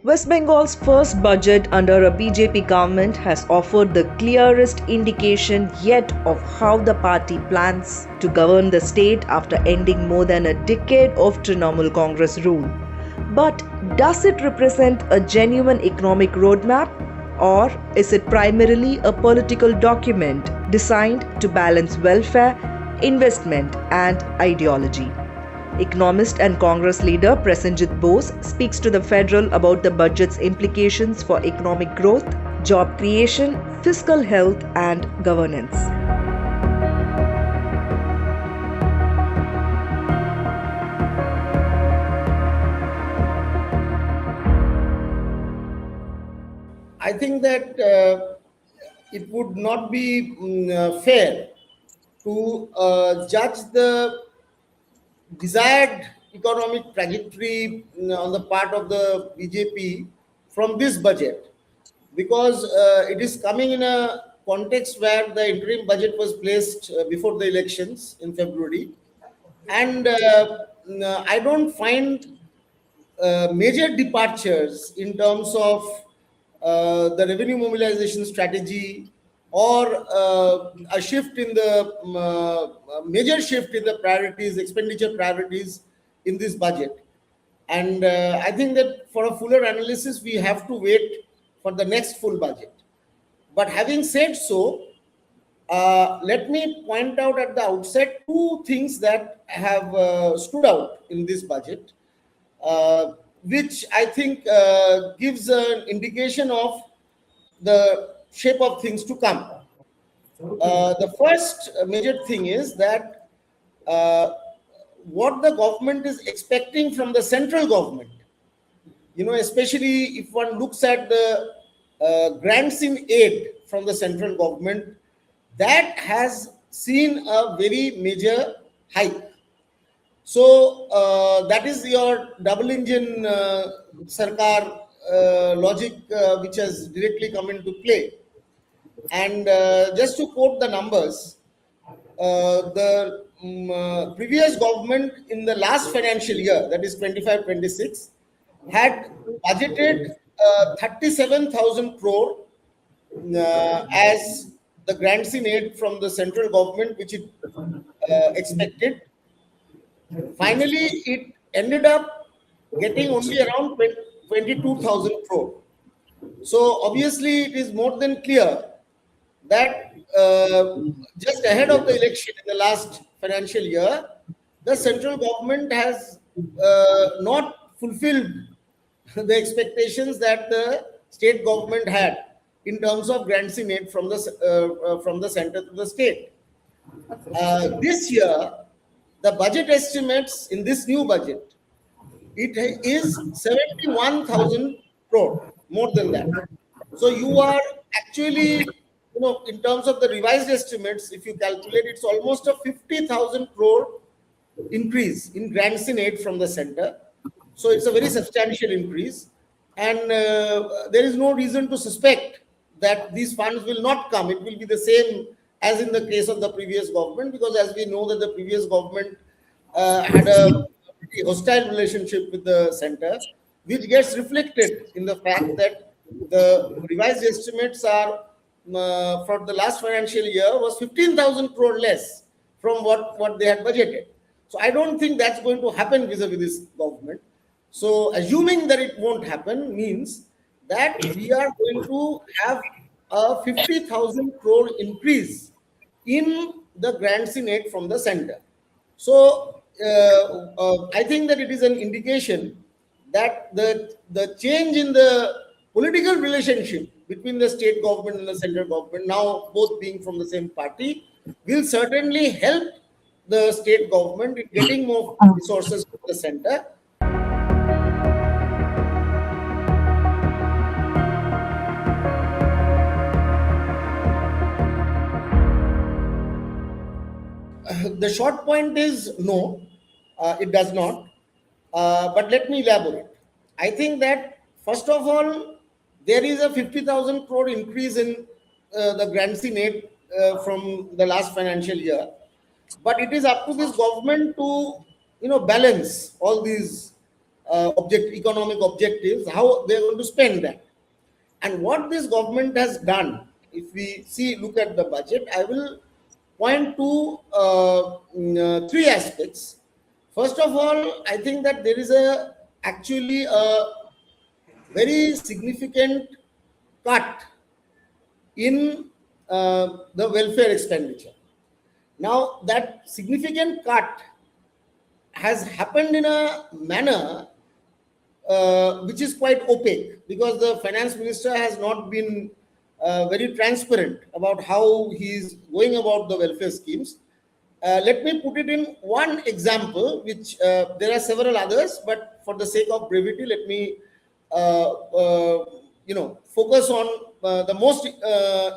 West Bengal's first budget under a BJP government has offered the clearest indication yet of how the party plans to govern the state after ending more than a decade of Trinamool Congress rule. But does it represent a genuine economic roadmap? Or is it primarily a political document designed to balance welfare, investment, and ideology? Economist and Congress leader Prasenjit Bose speaks to the Federal about the budget's implications for economic growth, job creation, fiscal health, and governance. I think that it would not be fair to judge the desired economic trajectory on the part of the BJP from this budget, because it is coming in a context where the interim budget was placed before the elections in February, and I don't find major departures in terms of the revenue mobilization strategy or a shift in the major shift in the priorities, expenditure priorities in this budget. And I think that for a fuller analysis, we have to wait for the next full budget. But having said so, let me point out at the outset two things that have stood out in this budget, which I think gives an indication of the shape of things to come. The first major thing is that what the government is expecting from the central government, especially if one looks at the grants in aid from the central government, that has seen a very major hike. So that is your double engine sarkar logic, which has directly come into play. And just to quote the numbers, the previous government in the last financial year, that is 25-26, had budgeted 37,000 crore as the grants in aid from the central government, which it expected. Finally, it ended up getting only around 22,000 crore. So obviously, it is more than clear that just ahead of the election in the last financial year, the central government has not fulfilled the expectations that the state government had in terms of grants in aid from the center to the state. This year, the budget estimates in this new budget, it is 71,000 crore, more than that. So you are actually, in terms of the revised estimates, if you calculate, it's almost a 50,000 crore increase in grants in aid from the center. So it's a very substantial increase. And there is no reason to suspect that these funds will not come. It will be the same as in the case of the previous government, because as we know that the previous government had a pretty hostile relationship with the center, which gets reflected in the fact that the revised estimates are for the last financial year was 15,000 crore less from what they had budgeted. So I don't think that's going to happen vis-a-vis this government. So assuming that it won't happen means that we are going to have a 50,000 crore increase in the grants in aid from the center. So I think that it is an indication that the change in the political relationship between the state government and the central government, now both being from the same party, will certainly help the state government in getting more resources from the center. The short point is no, it does not. But let me elaborate. I think that first of all, there is a 50,000 crore increase in the grants in aid from the last financial year. But it is up to this government to balance all these economic objectives, how they're going to spend that. And what this government has done, if we look at the budget, I will point to three aspects. First of all, I think that there is actually a very significant cut in the welfare expenditure. Now, that significant cut has happened in a manner which is quite opaque, because the finance minister has not been very transparent about how he is going about the welfare schemes. Let me put it in one example, which there are several others, but for the sake of brevity, let me focus on the most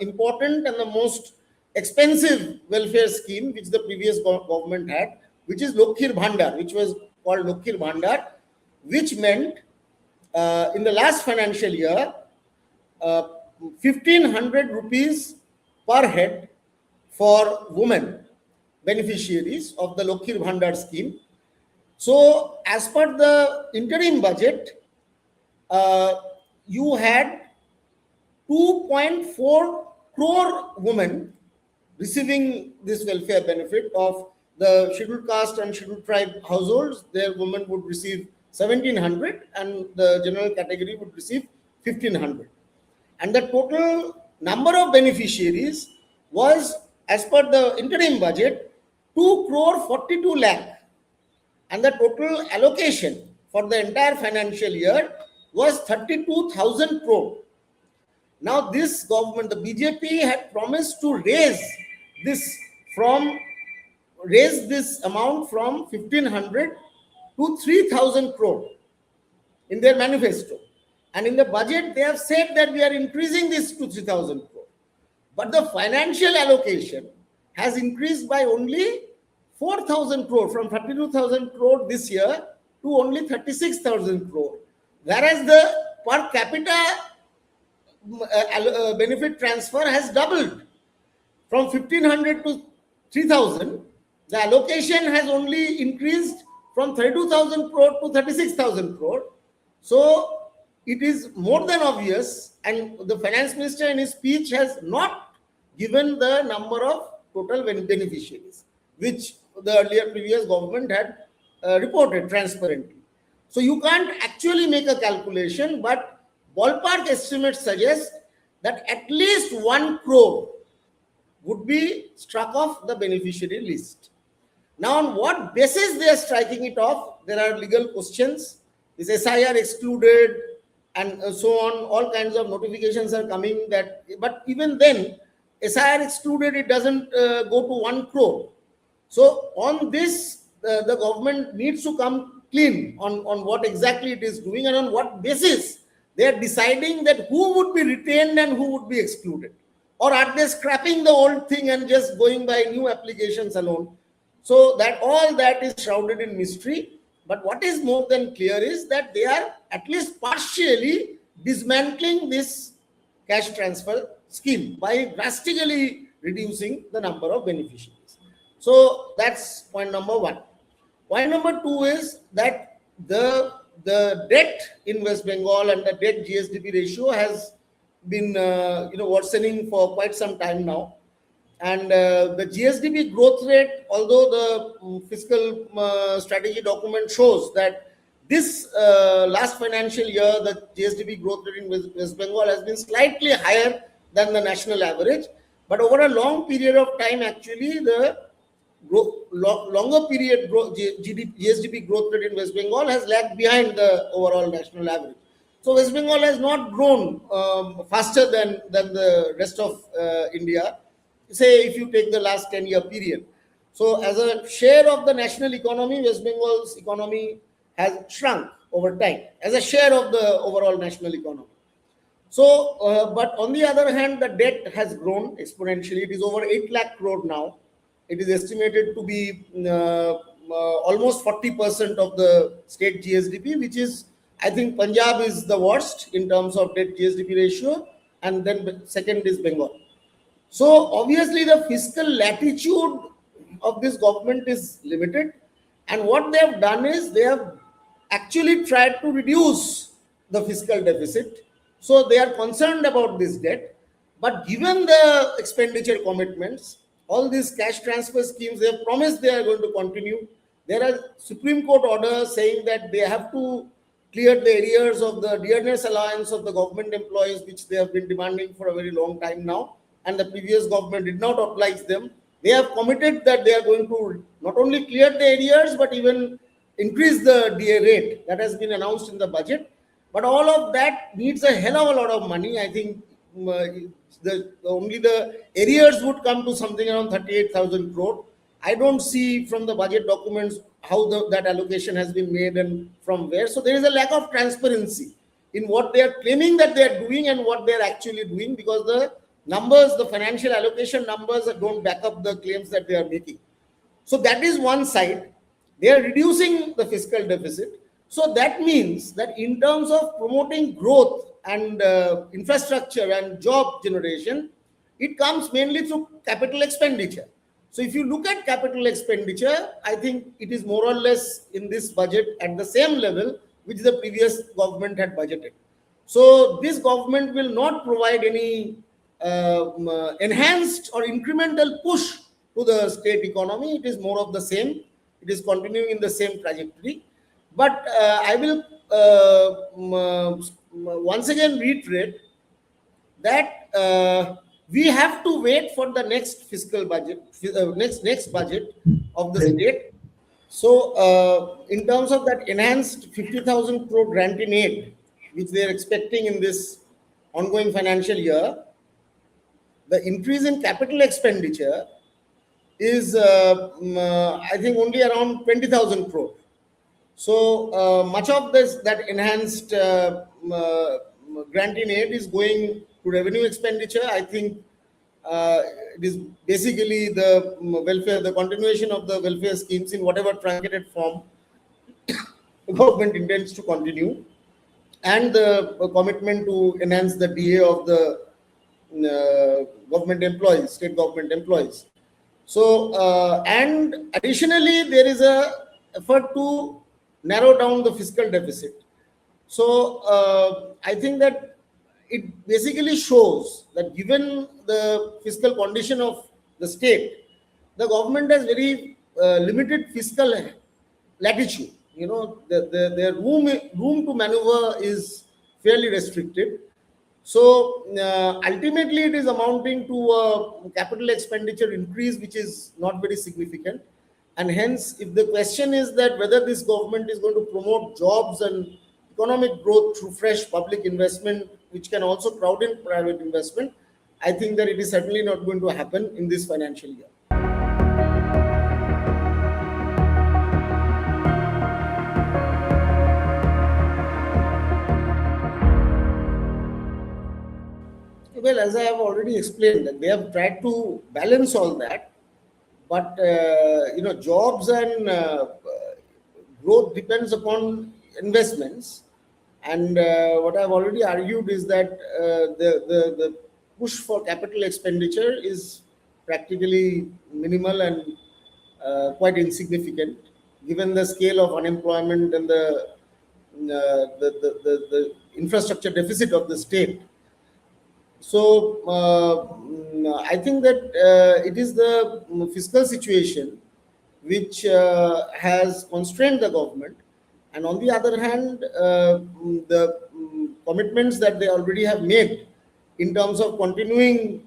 important and the most expensive welfare scheme which the previous government had, which is Lokhir Bhandar, which was called Lokhir Bhandar, which meant in the last financial year 1,500 rupees per head for women beneficiaries of the Lokhir Bhandar scheme. So as per the interim budget, you had 2.4 crore women receiving this welfare benefit. Of the scheduled caste and scheduled tribe households, their women would receive 1,700 and the general category would receive 1,500. And the total number of beneficiaries was, as per the interim budget, 2 crore 42 lakh. And the total allocation for the entire financial year was 32,000 crore. Now, this government, the BJP, had promised to raise this amount from 1,500 to 3,000 crore in their manifesto. And in the budget, they have said that we are increasing this to 3,000 crore. But the financial allocation has increased by only 4,000 crore, from 32,000 crore this year to only 36,000 crore. Whereas the per capita benefit transfer has doubled from 1,500 to 3,000. The allocation has only increased from 32,000 crore to 36,000 crore. So it is more than obvious, and the finance minister in his speech has not given the number of total beneficiaries, which the previous government had reported transparently. So you can't actually make a calculation, but ballpark estimates suggest that at least 1 crore would be struck off the beneficiary list. Now, on what basis they are striking it off? There are legal questions. Is SIR excluded, and so on? All kinds of notifications are coming that, but even then, SIR excluded, it doesn't go to 1 crore. So on this, the government needs to come clean on what exactly it is doing, and on what basis they are deciding that who would be retained and who would be excluded. Or are they scrapping the old thing and just going by new applications alone? So that all that is shrouded in mystery. But what is more than clear is that they are at least partially dismantling this cash transfer scheme by drastically reducing the number of beneficiaries. So that's point number one. Point number two is that the debt in West Bengal and the debt GSDP ratio has been worsening for quite some time now. And the GSDP growth rate, although the fiscal strategy document shows that this last financial year, the GSDP growth rate in West Bengal has been slightly higher than the national average. But over a long period of time, actually, the longer period GSDP growth rate in West Bengal has lagged behind the overall national average. So West Bengal has not grown faster than the rest of India, say if you take the last 10-year period. So as a share of the national economy, West Bengal's economy has shrunk over time as a share of the overall national economy. So, but on the other hand, the debt has grown exponentially. It is over 8 lakh crore now. It is estimated to be almost 40% of the state GSDP, which is, I think Punjab is the worst in terms of debt GSDP ratio, and then second is Bengal. So obviously the fiscal latitude of this government is limited, and what they have done is they have actually tried to reduce the fiscal deficit. So they are concerned about this debt. But given the expenditure commitments, all these cash transfer schemes, they have promised they are going to continue. There are Supreme Court orders saying that they have to clear the arrears of the dearness allowance of the government employees, which they have been demanding for a very long time now, and the previous government did not oblige them. They have committed that they are going to not only clear the arrears, but even increase the DA rate that has been announced in the budget. But all of that needs a hell of a lot of money. I think only the arrears would come to something around 38,000 crore. I don't see from the budget documents how that allocation has been made and from where. So there is a lack of transparency in what they are claiming that they are doing and what they are actually doing, because the numbers, the financial allocation numbers, don't back up the claims that they are making. So that is one side. They are reducing the fiscal deficit. So that means that in terms of promoting growth and infrastructure and job generation, it comes mainly through capital expenditure. So if you look at capital expenditure, I think it is more or less in this budget at the same level which the previous government had budgeted. So this government will not provide any enhanced or incremental push to the state economy. It is more of the same. It is continuing in the same trajectory. But I will once again reiterate that we have to wait for the next fiscal budget, next budget of the state. So in terms of that enhanced 50,000 crore grant in aid, which they are expecting in this ongoing financial year, the increase in capital expenditure is, I think, only around 20,000 crore. So much of that enhanced grant in aid is going to revenue expenditure. I think it is basically the welfare, the continuation of the welfare schemes in whatever truncated form the government intends to continue, and the commitment to enhance the DA of the government employees, state government employees. So, and additionally, there is a effort to narrow down the fiscal deficit. So, I think that it basically shows that given the fiscal condition of the state, the government has very limited fiscal latitude. You know, their room to maneuver is fairly restricted. So ultimately, it is amounting to a capital expenditure increase, which is not very significant. And hence, if the question is that whether this government is going to promote jobs and economic growth through fresh public investment, which can also crowd in private investment, I think that it is certainly not going to happen in this financial year. Well, as I have already explained, that they have tried to balance all that, but jobs and growth depends upon investments. And what I've already argued is that the push for capital expenditure is practically minimal and quite insignificant, given the scale of unemployment and the infrastructure deficit of the state. So I think that it is the fiscal situation which has constrained the government, and on the other hand, the commitments that they already have made in terms of continuing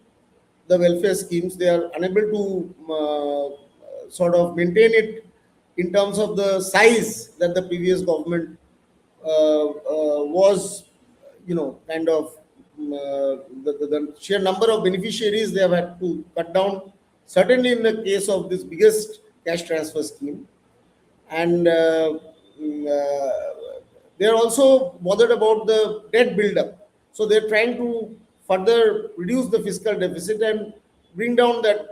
the welfare schemes, they are unable to sort of maintain it in terms of the size that the previous government was, kind of the sheer number of beneficiaries they have had to cut down, certainly in the case of this biggest cash transfer scheme. And they are also bothered about the debt buildup. So they're trying to further reduce the fiscal deficit and bring down that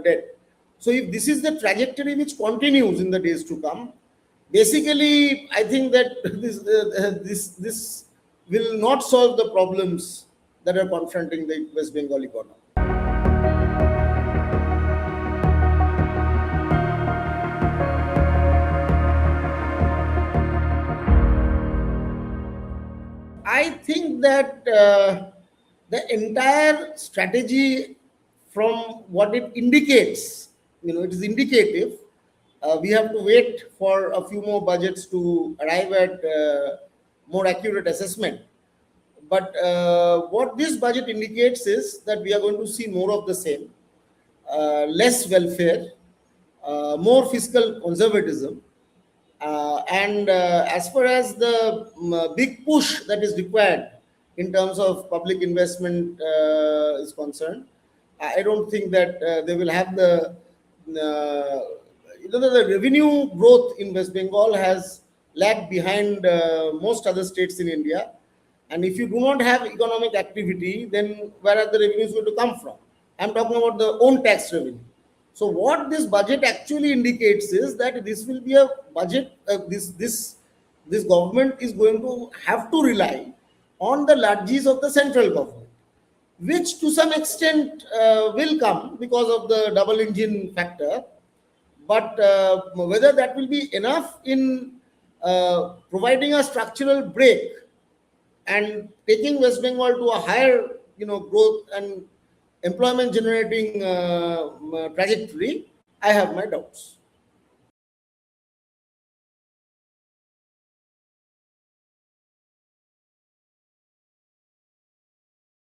debt. So if this is the trajectory which continues in the days to come, basically, I think that this will not solve the problems that are confronting the West Bengal economy. I think that the entire strategy, from what it indicates, it is indicative. We have to wait for a few more budgets to arrive at more accurate assessment. But what this budget indicates is that we are going to see more of the same, less welfare, more fiscal conservatism, and as far as the big push that is required in terms of public investment is concerned, I don't think that they will have uh, the revenue growth in West Bengal has lagged behind most other states in India. And if you do not have economic activity, then where are the revenues going to come from? I'm talking about the own tax revenue. So what this budget actually indicates is that this will be a budget. This government is going to have to rely on the largesse of the central government, which to some extent will come because of the double engine factor. But whether that will be enough in providing a structural break and taking West Bengal to a higher, growth and employment generating trajectory, I have my doubts.